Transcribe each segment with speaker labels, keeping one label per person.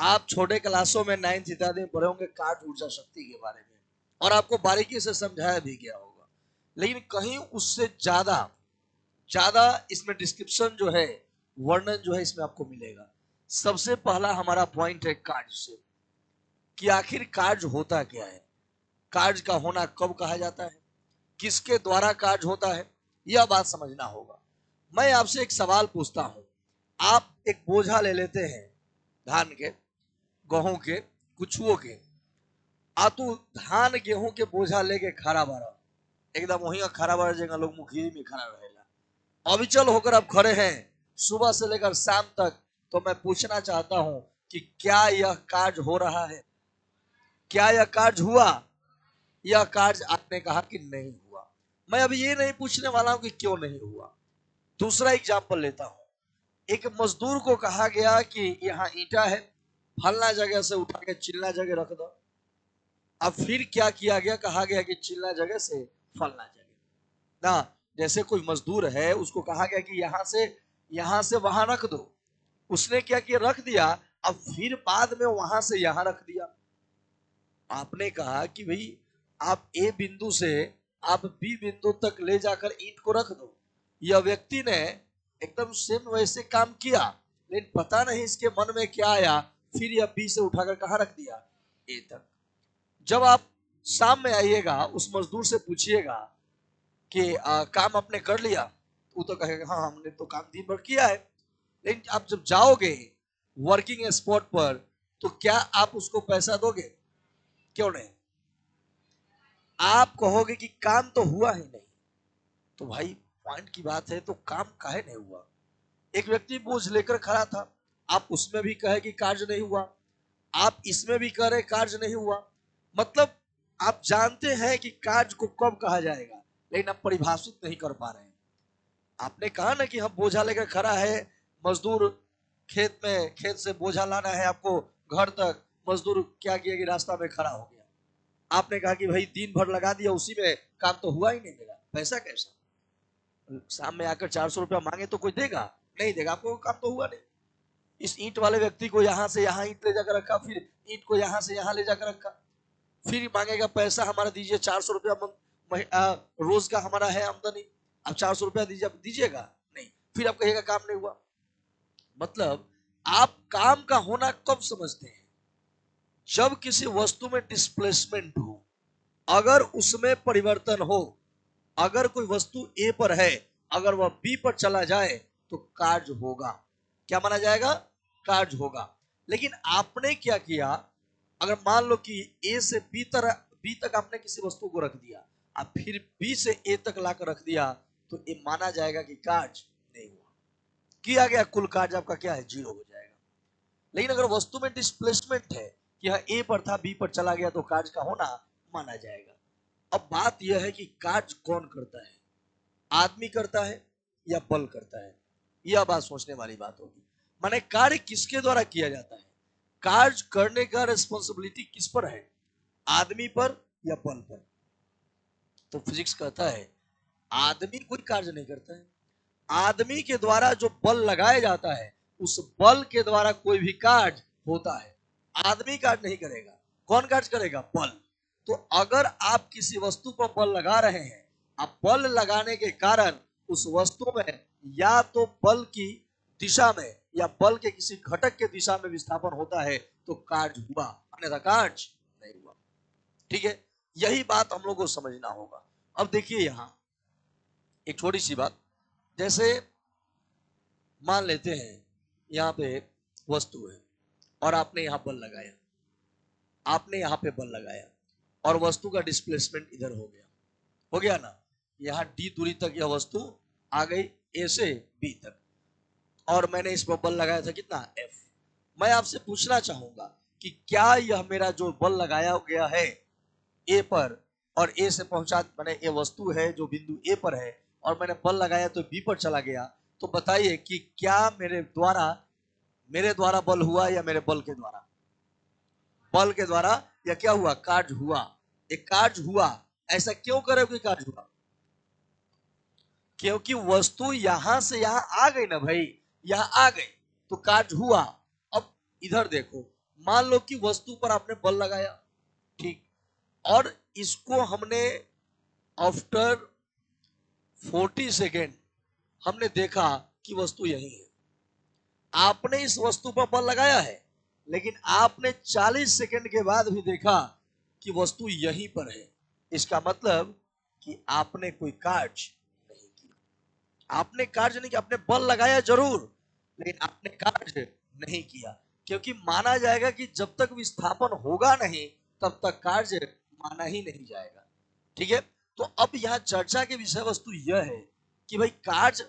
Speaker 1: आप छोटे क्लासों में 9th इत्यादि में पढ़े होंगे कार्ड ऊर्जा शक्ति के बारे में, और आपको बारीकी से समझाया भी गया होगा। लेकिन कहीं उससे ज्यादा ज्यादा इसमें डिस्क्रिप्शन जो है, वर्णन जो है इसमें आपको मिलेगा। सबसे पहला हमारा पॉइंट है कार्य से, कि आखिर कार्य होता क्या है, कार्य का होना कब कहा जाता है, किसके द्वारा कार्य होता है, यह बात समझना होगा। मैं आपसे एक सवाल पूछता हूं, आप एक बोझा ले लेते हैं धान के, गेहूं के, कुछुओं के, आ तू धान गेहूं के बोझा लेके खड़ा बारा, एकदम वहीं खड़ा बारा जगह लोग मुखिया में खड़ा रहेला, अविचल होकर आप खड़े हैं सुबह से लेकर शाम तक। तो मैं पूछना चाहता हूं कि क्या यह कार्य हो रहा है, क्या यह कार्य हुआ? यह कार्य आपने कहा कि नहीं हुआ। मैं अभी ये नहीं पूछने वाला हूं कि क्यों नहीं हुआ। दूसरा एग्जाम्पल लेता हूं, एक मजदूर को कहा गया कि यहाँ ईंटा है, फलना जगह से उठा के चिल्ला जगह रख दो। अब फिर क्या किया गया, कहा गया कि चिल्ला जगह से फलना जगह ना, जैसे कोई मजदूर है उसको कहा गया कि यहां से वहां रख दो, उसने क्या किया, रख दिया। अब फिर बाद में वहां से यहां रख दिया। आपने कहा कि भाई आप ए बिंदु से आप बी बिंदु तक ले जाकर ईंट को रख दो। यह व्यक्ति ने एकदम सेम वैसे काम किया, लेकिन पता नहीं इसके मन में क्या आया, फिर यह बी से उठाकर कहां रख दिया, ए तक। जब आप शाम में आइएगा उस मजदूर से पूछिएगा कि काम आपने कर लिया, वो तो कहेगा हाँ हमने तो काम दिन भर किया है। लेकिन आप जब जाओगे वर्किंग स्पॉट पर, तो क्या आप उसको पैसा दोगे? क्यों नहीं? आप कहोगे कि काम तो हुआ ही नहीं। तो भाई पॉइंट की बात है, तो काम काहे नहीं हुआ? एक व्यक्ति बोझ लेकर खड़ा था, आप उसमें भी कहे कि कार्य नहीं हुआ, आप इसमें भी कह रहे कार्य नहीं हुआ। मतलब आप जानते हैं कि कार्य को कब कहा जाएगा, लेकिन आप परिभाषित नहीं कर पा रहे हैं। आपने कहा ना कि हम बोझा लेकर खड़ा है, मजदूर खेत से बोझा लाना है आपको घर तक, मजदूर क्या किया कि रास्ता में खड़ा हो गया। आपने कहा कि भाई दिन भर लगा दिया उसी में, काम तो हुआ ही नहीं, देगा पैसा कैसा? शाम में आकर 400 रुपया मांगे तो कोई देगा? नहीं देगा, आपको काम तो हुआ नहीं। इस ईंट वाले व्यक्ति को यहाँ से यहाँ ईंट ले जाकर रखा, फिर ईंट को यहाँ से यहाँ ले जाकर रखा, फिर मांगेगा पैसा हमारा दीजिए, 400 रुपया रोज का हमारा है आमदनी, अब 400 रुपया दीजिए, आप दीजिएगा नहीं, फिर आप कहिएगा काम नहीं हुआ। मतलब आप काम का होना कब समझते हैं? जब किसी वस्तु में डिस्प्लेसमेंट हो, अगर उसमें परिवर्तन हो, अगर कोई वस्तु ए पर है, अगर वह बी पर चला जाए तो कार्य होगा। क्या माना जाएगा? कार्य होगा। लेकिन आपने क्या किया, अगर मान लो कि ए से बी तक आपने किसी वस्तु को रख दिया, अब फिर बी से ए तक लाकर रख दिया, तो ये माना जाएगा कि कार्य नहीं हुआ। किया गया कुल कार्य आपका क्या है, 0 हो जाएगा। लेकिन अगर वस्तु में डिस्प्लेसमेंट है कि यह ए पर था बी पर चला गया, तो कार्य का होना माना जाएगा। अब बात यह है कि कार्य कौन करता है, आदमी करता है या बल करता है? यह बात सोचने वाली बात होगी। माने कार्य किसके द्वारा किया जाता है, कार्य करने का रिस्पॉन्सिबिलिटी किस पर है, आदमी पर या बल पर? तो फिजिक्स कहता है आदमी कोई कार्य नहीं करता है, आदमी के द्वारा जो बल लगाया जाता है उस बल के द्वारा कोई भी कार्य होता है। आदमी कार्य नहीं करेगा, कौन कार्य करेगा? बल। तो अगर आप किसी वस्तु पर बल लगा रहे हैं, आप बल लगाने के कारण उस वस्तु में या तो बल की दिशा में या बल के किसी घटक के दिशा में विस्थापन होता है, तो कार्य हुआ, अन्यथा कार्य नहीं हुआ। ठीक है, यही बात हम लोग को समझना होगा। अब देखिए यहां एक छोटी सी बात, जैसे मान लेते हैं यहाँ पे वस्तु है और आपने यहाँ बल लगाया, आपने यहाँ पे बल लगाया और वस्तु का डिस्प्लेसमेंट इधर हो गया ना, यहाँ डी दूरी तक यह वस्तु आ गई ए से बी तक, और मैंने इस पर बल लगाया था कितना, एफ। मैं आपसे पूछना चाहूंगा कि क्या यह मेरा जो बल लगाया गया है ए पर, और ए से पहुंचा, मैंने ये वस्तु है जो बिंदु ए पर है और मैंने बल लगाया तो बी पर चला गया, तो बताइए कि क्या मेरे द्वारा बल हुआ या मेरे बल के द्वारा? बल के द्वारा। या क्या हुआ, कार्य हुआ। एक कार्य हुआ। ऐसा क्यों करे कोई कार्य हुआ? क्योंकि वस्तु यहां से यहां आ गई ना भाई, यहां आ गई तो कार्य हुआ। अब इधर देखो, मान लो कि वस्तु पर आपने बल लगाया, ठीक, और इसको हमने आफ्टर 40 सेकेंड हमने देखा कि वस्तु यही है। आपने इस वस्तु पर बल लगाया है, लेकिन आपने 40 सेकेंड के बाद भी देखा कि वस्तु यहीं पर है। इसका मतलब कि आपने कोई कार्य नहीं किया। आपने कार्य नहीं किया, आपने बल लगाया जरूर, लेकिन आपने कार्य नहीं किया, क्योंकि माना जाएगा कि जब तक विस्थापन होगा नहीं तब तक कार्य माना ही नहीं जाएगा। ठीक है, तो अब यहाँ चर्चा की विषय वस्तु यह है कि भाई कार्य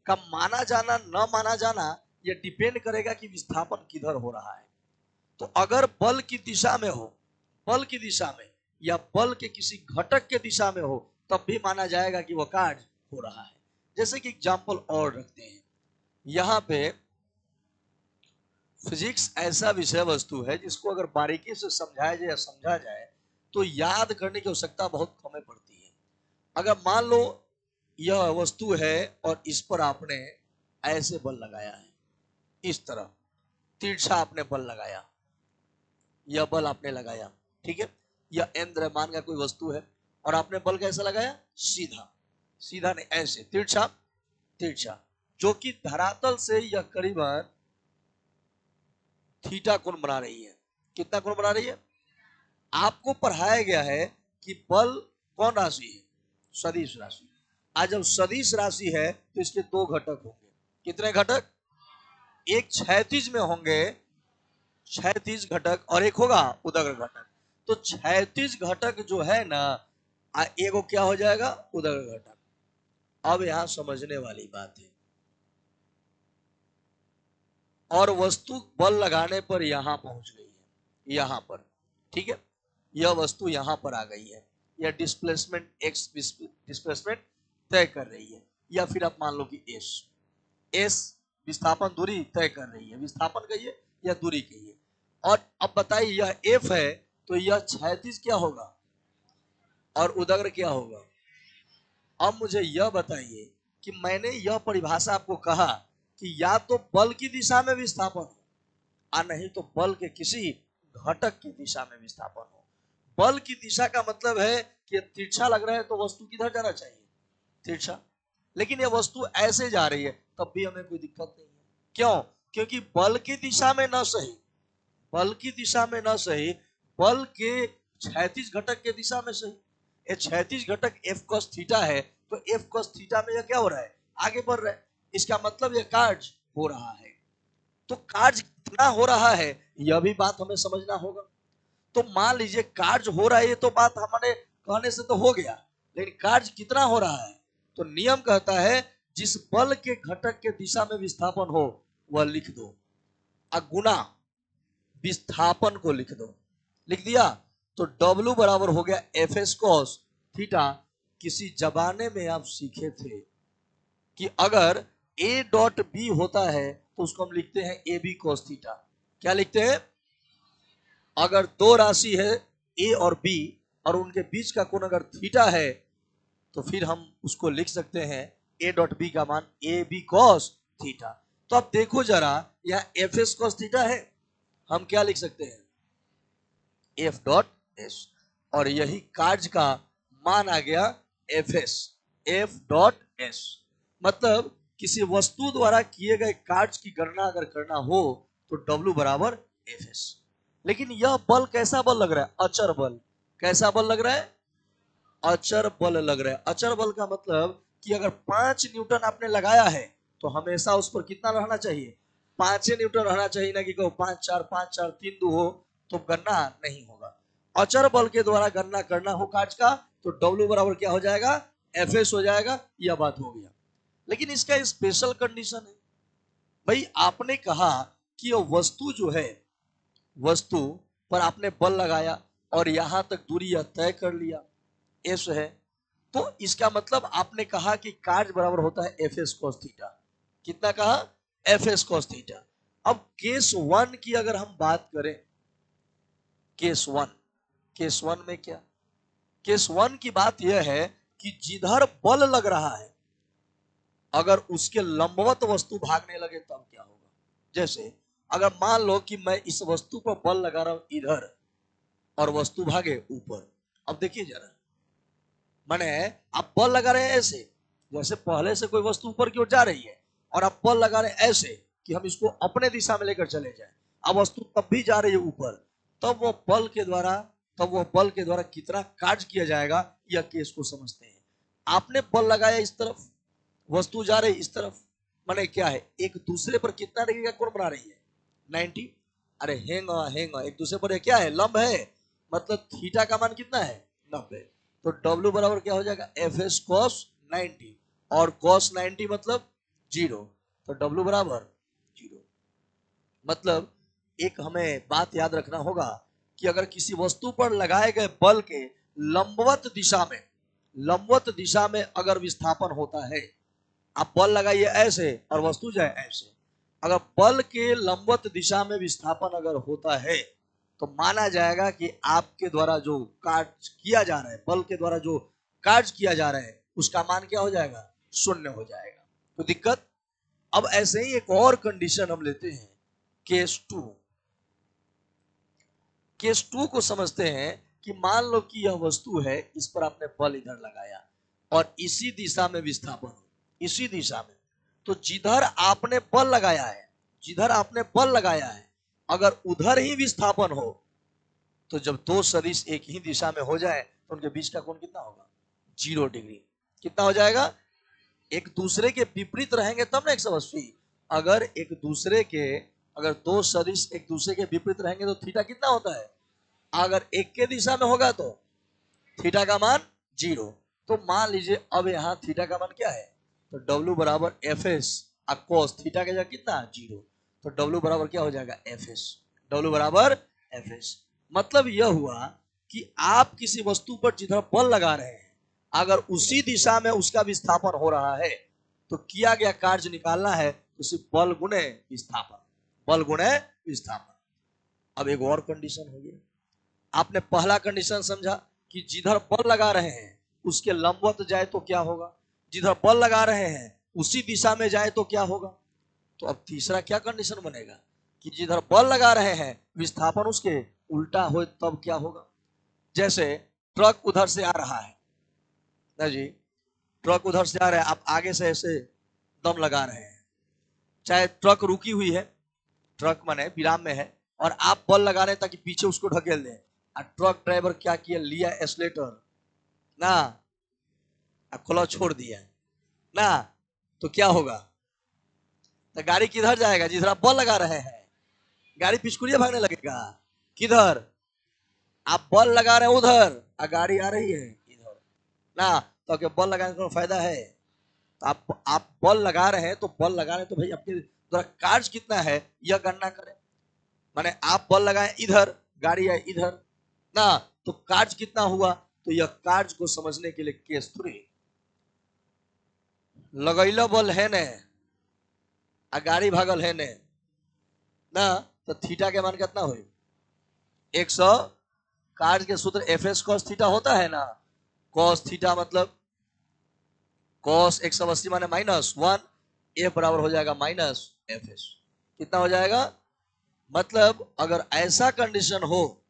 Speaker 1: का माना जाना न माना जाना यह डिपेंड करेगा कि विस्थापन किधर हो रहा है। तो अगर बल की दिशा में हो, बल की दिशा में या बल के किसी घटक के दिशा में हो, तब भी माना जाएगा कि वह कार्य हो रहा है। जैसे कि एग्जाम्पल और रखते हैं, यहाँ पे फिजिक्स ऐसा विषय वस्तु है जिसको अगर बारीकी से समझाया जाए या समझा जाए तो याद करने की आवश्यकता बहुत कम पड़ती है। अगर मान लो यह वस्तु है और इस पर आपने ऐसे बल लगाया है, इस तरह तिरछा आपने बल लगाया, यह बल आपने लगाया, ठीक है, यह द्रव्यमान का कोई वस्तु है और आपने बल कैसा लगाया, सीधा, सीधा नहीं, ऐसे तिरछा तिरछा, जो कि धरातल से यह करीबन थीटा कोण बना रही है। कितना कोण बना रही है? आपको पढ़ाया गया है कि बल कौन राशि है, सदिश राशि। आज जब सदिश राशि है तो इसके दो घटक होंगे। कितने घटक? एक क्षैतिज में होंगे, क्षैतिज घटक, और एक होगा उदग्र घटक। तो क्षैतिज घटक जो है ना, एगो क्या हो जाएगा, उदग्र घटक। अब यहां समझने वाली बात है, और वस्तु बल लगाने पर यहां पहुंच गई है, यहां पर, ठीक है, यह वस्तु यहां पर आ गई है, यह डिस्प्लेसमेंट एक्स डिस्प्लेसमेंट तय कर रही है, या फिर आप मान लो कि एस, एस विस्थापन दूरी तय कर रही है, विस्थापन कहिए या दूरी कहिए। और अब बताइए यह एफ है तो यह क्षैतिज क्या होगा और उदग्र क्या होगा। अब मुझे यह बताइए कि मैंने यह परिभाषा आपको कहा कि या तो बल की दिशा में विस्थापन हो, और नहीं तो बल के किसी घटक की दिशा में विस्थापन हो। बल की दिशा का मतलब है कि तिरछा लग रहा है तो वस्तु किधर जाना चाहिए, तिरछा, लेकिन यह वस्तु ऐसे जा रही है तब भी हमें कोई दिक्कत नहीं है। क्यों? क्योंकि बल की दिशा में न सही, बल की दिशा में न सही, बल के क्षैतिज घटक के दिशा में सही। ये क्षैतिज घटक एफ कॉस थीटा है, तो एफ कॉस थीटा में यह क्या हो रहा है, आगे बढ़ रहा है। इसका मतलब यह कार्य हो रहा है। तो कार्य कितना हो रहा है यह भी बात हमें समझना होगा। तो मान लीजिए कार्य हो रहा है, ये तो बात हमारे कहने से तो हो गया, लेकिन कार्य कितना हो रहा है, तो नियम कहता है जिस बल के घटक के दिशा में विस्थापन हो वह लिख दो, गुना विस्थापन को लिख दो। लिख दिया तो W बराबर हो गया एफ एस कॉस थीटा। किसी जमाने में आप सीखे थे कि अगर A डॉट बी होता है तो उसको हम लिखते हैं ए बी कॉस थीटा। क्या लिखते हैं? अगर दो राशि है A और B और उनके बीच का कोण अगर थीटा है तो फिर हम उसको लिख सकते हैं A डॉट बी का मान ए बी कॉस थीटा। तो अब देखो जरा, यहाँ एफ एस कॉस थीटा है, हम क्या लिख सकते हैं, एफ डॉट एस, और यही कार्य का मान आ गया F S, F dot S. मतलब किसी वस्तु द्वारा किए गए कार्य की गणना अगर करना हो तो W बराबर एफ एस। लेकिन यह बल कैसा बल लग रहा है, अचर बल। कैसा बल लग रहा है, अचर बल लग रहा है। अचर बल का मतलब कि अगर 5 न्यूटन आपने लगाया है तो हमेशा उस पर कितना रहना चाहिए, 5 न्यूटन रहना चाहिए, ना कि 5 4 3 2 हो तो गणना नहीं होगा। अचर बल के द्वारा गणना करना हो कार्य का तो W बराबर क्या हो जाएगा, एफ एस हो जाएगा। यह बात हो गया। लेकिन इसका स्पेशल कंडीशन है। भाई आपने कहा कि यह वस्तु जो है, वस्तु पर आपने बल लगाया और यहां तक दूरी यह तय कर लिया, एस है, तो इसका मतलब आपने कहा कि कार्य बराबर होता है एफ एस कॉस थीटा। कितना कहा, एफ एस कॉस थीटा। अब केस 1 की अगर हम बात करें, केस 1, केस 1 में क्या, केस 1 की बात यह है कि जिधर बल लग रहा है अगर उसके लंबवत वस्तु भागने लगे तब क्या होगा। जैसे अगर मान लो कि मैं इस वस्तु पर बल लगा रहा हूं इधर और वस्तु भागे ऊपर, अब देखिए जरा, माने आप बल लगा रहे हैं ऐसे, जैसे पहले से कोई वस्तु ऊपर की ओर जा रही है, और आप बल लगा रहे हैं ऐसे कि हम इसको अपने दिशा में लेकर चले जाएं। अब वस्तु तब भी जा रही है ऊपर, तब वो बल के द्वारा कितना कार्य किया जाएगा, यह केस को समझते हैं। आपने बल लगाया इस तरफ, वस्तु जा रही इस तरफ, माने क्या है, एक दूसरे पर कितना डिग्री का कोण बना रही है, 90। अरे हेंगा एक दूसरे पर क्या है, लंब है, मतलब थीटा का मान कितना है, 90। तो W बराबर क्या हो जाएगा, एफ एस कॉस 90, और कॉस 90 मतलब 0, तो W बराबर 0। मतलब एक हमें बात याद रखना होगा कि अगर किसी वस्तु पर लगाए गए बल के लंबवत दिशा में अगर विस्थापन होता है, आप बल लगाइए ऐसे और वस्तु जाए ऐसे, अगर बल के लंबवत दिशा में विस्थापन अगर होता है तो माना जाएगा कि आपके द्वारा जो कार्य किया जा रहा है, बल के द्वारा जो कार्य किया जा रहा है, उसका मान क्या हो जाएगा, 0 हो जाएगा। तो दिक्कत। अब ऐसे ही एक और कंडीशन हम लेते हैं, केस 2। केस 2 को समझते हैं कि मान लो कि यह वस्तु है, इस पर आपने बल इधर लगाया और इसी दिशा में विस्थापन हो, इसी दिशा में, तो जिधर आपने बल लगाया है अगर उधर ही विस्थापन हो, तो जब दो सदिश एक ही दिशा में हो जाए तो उनके बीच का कोण कितना होगा, 0 डिग्री। कितना हो जाएगा, एक दूसरे के विपरीत रहेंगे तब ना एक समस्या। अगर दो सदिश एक दूसरे के विपरीत रहेंगे तो थीटा कितना होता है, अगर एक के दिशा में होगा तो थीटा का मान 0। तो मान लीजिए अब यहाँ थीटा का मान क्या है, तो W बराबर एफ एस, कोस थीटा का जगह कितना 0, तो W बराबर क्या हो जाएगा, एफ एस। W बराबर एफ एस। मतलब यह हुआ कि आप किसी वस्तु पर जिधर बल लगा रहे हैं, अगर उसी दिशा में उसका विस्थापन हो रहा है तो किया गया कार्य निकालना है तो सिर्फ बल गुणे विस्थापन। अब एक और कंडीशन हो गया। आपने पहला कंडीशन समझा कि जिधर बल लगा रहे हैं उसके लंबवत जाए तो क्या होगा, जिधर बल लगा रहे हैं उसी दिशा में जाए तो क्या होगा। तो अब तीसरा क्या कंडीशन बनेगा कि जिधर बल लगा रहे हैं विस्थापन उसके उल्टा हो तब क्या होगा। जैसे ट्रक उधर से आ रहा है ना जी, ट्रक उधर से आ रहा है, आप आगे से ऐसे दम लगा रहे हैं, चाहे ट्रक रुकी हुई है, ट्रक माने विराम में है, और आप बल लगा रहे हैं ताकि पीछे उसको ढकेल दें, और ट्रक ड्राइवर क्या किया, लिया एक्सीलेटर ना, क्लच छोड़ दिया ना, तो क्या होगा, तो गाड़ी किधर जाएगा, जिधर आप बल लगा रहे हैं गाड़ी पिछकुड़िया भागने लगेगा। किधर आप बल लगा रहे हैं उधर और गाड़ी आ रही है इधर ना, तो क्या बल लगाने का फायदा है। तो आप बल लगा रहे हैं, तो बल लगा रहे हैं तो भाई आपके द्वारा कार्य कितना है यह गणना करें। माने आप बल लगाए इधर, गाड़ी है इधर ना, तो कार्य कितना हुआ, तो यह कार्य को समझने के लिए केस 3, लगैला बल है ने आ गाड़ी भागल है ने ना, तो थीटा के मान कितना हुई 100। कार्य के सूत्र एफ एस कॉस थीटा होता है ना, कॉस थीटा मतलब कॉस 180 माने -1, एफ बराबर हो जाएगा -एफ एस। कितना हो जाएगा, मतलब अगर ऐसा कंडीशन हो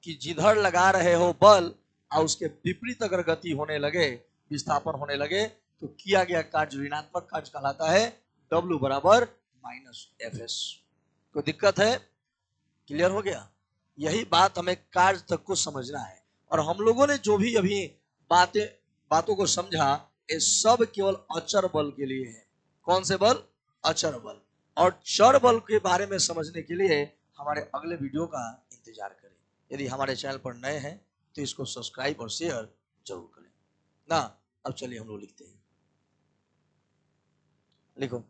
Speaker 1: कि जिधर लगा रहे हो बल और उसके विपरीत अगर गति होने लगे, विस्थापन होने लगे, तो किया गया कार्य ऋणात्मक कार्य कहलाता है, W बराबर -एफ एस। कोई दिक्कत है, क्लियर हो गया। यही बात हमें कार्य तक को समझना है, और हम लोगों ने जो भी अभी बातों को समझा, ये सब केवल अचर बल के लिए है। कौन से बल, अचर बल। और चर बल के बारे में समझने के लिए हमारे अगले वीडियो का इंतजार करें। यदि हमारे चैनल पर नए हैं तो इसको सब्सक्राइब और शेयर जरूर करें ना। अब चलिए हम लोग लिखते हैं, लिखो।